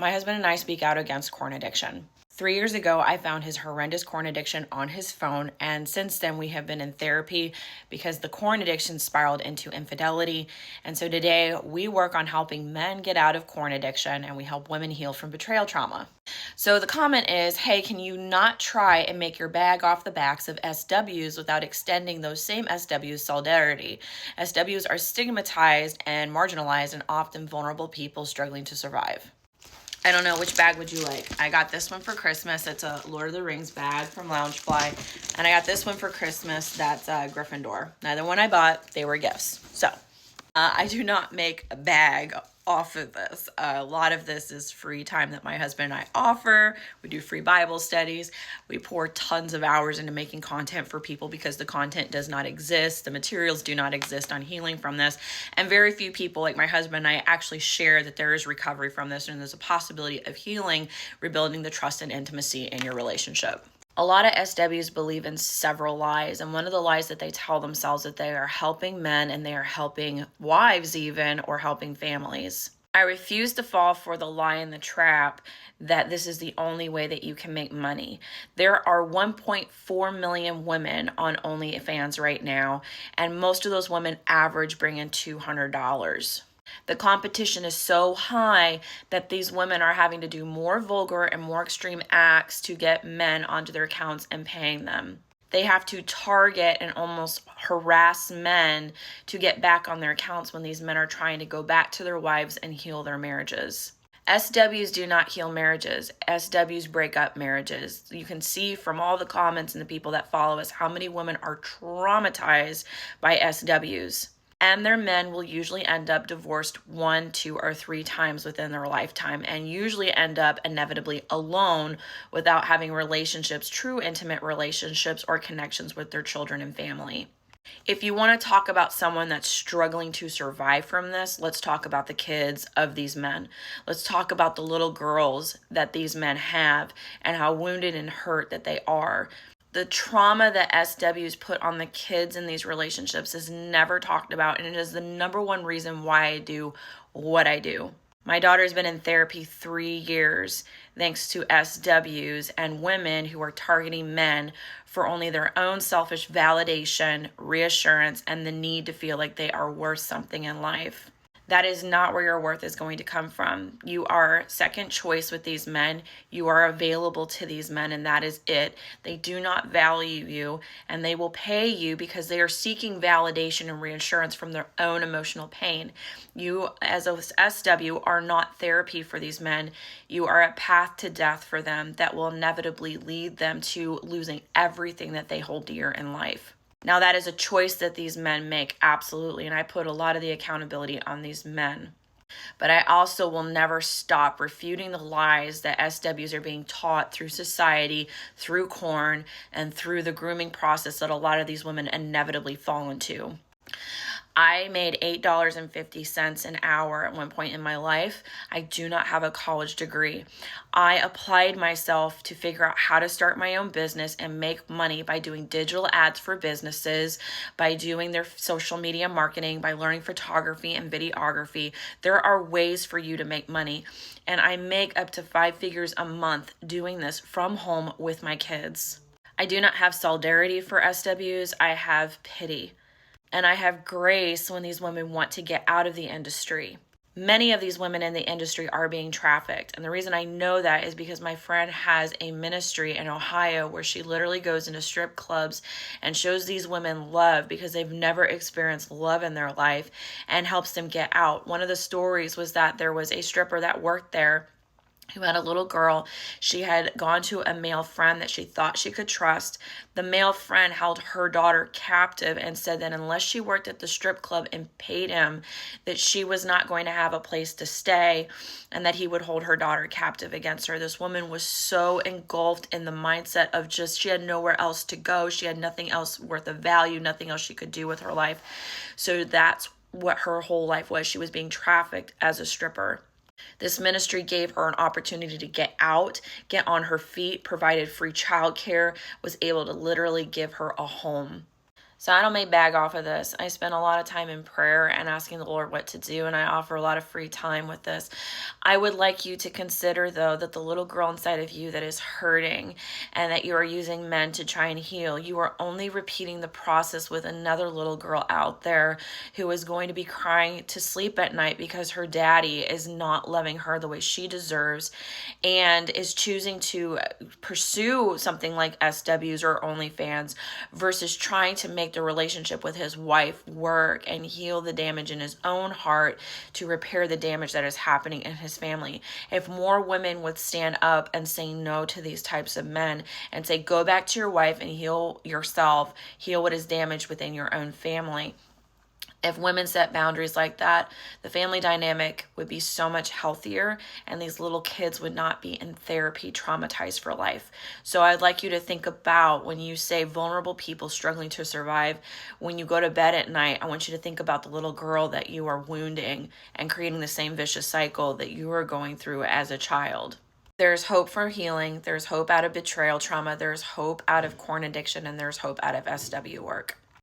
My husband and I speak out against corn addiction. 3 years ago, I found his horrendous corn addiction on his phone, and since then we have been in therapy because the corn addiction spiraled into infidelity. And so today we work on helping men get out of corn addiction, and we help women heal from betrayal trauma. So the comment is, hey, can you not try and make your bag off the backs of SWs without extending those same SWs solidarity? SWs are stigmatized and marginalized and often vulnerable people struggling to survive. I don't know, which bag would you like? I got this one for Christmas. It's a Lord of the Rings bag from Loungefly. And I got this one for Christmas. That's Gryffindor. Neither one I bought. They were gifts. So I do not make a bag off of this. A lot of this is free time that my husband and I offer. We do free Bible studies. We pour tons of hours into making content for people because the content does not exist. The materials do not exist on healing from this. And very few people like my husband and I actually share that there is recovery from this and there's a possibility of healing, rebuilding the trust and intimacy in your relationship. A lot of SWs believe in several lies, and one of the lies that they tell themselves that they are helping men and they are helping wives even, or helping families. I refuse to fall for the lie and the trap that this is the only way that you can make money. There are 1.4 million women on OnlyFans right now, and most of those women average bring in $200. The competition is so high that these women are having to do more vulgar and more extreme acts to get men onto their accounts and paying them. They have to target and almost harass men to get back on their accounts when these men are trying to go back to their wives and heal their marriages. SWs do not heal marriages. SWs break up marriages. You can see from all the comments and the people that follow us how many women are traumatized by SWs. And their men will usually end up divorced 1, 2, or 3 times within their lifetime, and usually end up inevitably alone without having relationships, true intimate relationships or connections with their children and family. If you want to talk about someone that's struggling to survive from this, let's talk about the kids of these men. Let's talk about the little girls that these men have and how wounded and hurt that they are. The trauma that SWs put on the kids in these relationships is never talked about, and it is the number one reason why I do what I do. My daughter's been in therapy 3 years thanks to SWs and women who are targeting men for only their own selfish validation, reassurance, and the need to feel like they are worth something in life. That is not where your worth is going to come from. You are second choice with these men. You are available to these men, and that is it. They do not value you, and they will pay you because they are seeking validation and reassurance from their own emotional pain. You, as a SW, are not therapy for these men. You are a path to death for them that will inevitably lead them to losing everything that they hold dear in life. Now, that is a choice that these men make, absolutely, and I put a lot of the accountability on these men. But I also will never stop refuting the lies that SWs are being taught through society, through corn, and through the grooming process that a lot of these women inevitably fall into. I made $8.50 an hour at one point in my life. I do not have a college degree. I applied myself to figure out how to start my own business and make money by doing digital ads for businesses, by doing their social media marketing, by learning photography and videography. There are ways for you to make money, and I make up to 5 figures a month doing this from home with my kids. I do not have solidarity for SWs. I have pity. And I have grace when these women want to get out of the industry. Many of these women in the industry are being trafficked. And the reason I know that is because my friend has a ministry in Ohio where she literally goes into strip clubs and shows these women love because they've never experienced love in their life and helps them get out. One of the stories was that there was a stripper that worked there who had a little girl. She had gone to a male friend that she thought she could trust. The male friend held her daughter captive and said that unless she worked at the strip club and paid him, that she was not going to have a place to stay and that he would hold her daughter captive against her. This woman was so engulfed in the mindset of just she had nowhere else to go. She had nothing else worth of value, nothing else she could do with her life. So that's what her whole life was. She was being trafficked as a stripper. This ministry gave her an opportunity to get out, get on her feet, provided free childcare, was able to literally give her a home. So I don't make bag off of this. I spend a lot of time in prayer and asking the Lord what to do, and I offer a lot of free time with this. I would like you to consider, though, that the little girl inside of you that is hurting and that you are using men to try and heal, you are only repeating the process with another little girl out there who is going to be crying to sleep at night because her daddy is not loving her the way she deserves and is choosing to pursue something like SWs or OnlyFans versus trying to make the relationship with his wife work and heal the damage in his own heart to repair the damage that is happening in his family. If more women would stand up and say no to these types of men and say, go back to your wife and heal yourself, heal what is damaged within your own family. If women set boundaries like that, the family dynamic would be so much healthier and these little kids would not be in therapy traumatized for life. So I'd like you to think about when you say vulnerable people struggling to survive, when you go to bed at night, I want you to think about the little girl that you are wounding and creating the same vicious cycle that you were going through as a child. There's hope for healing. There's hope out of betrayal trauma. There's hope out of corn addiction, and there's hope out of SW work.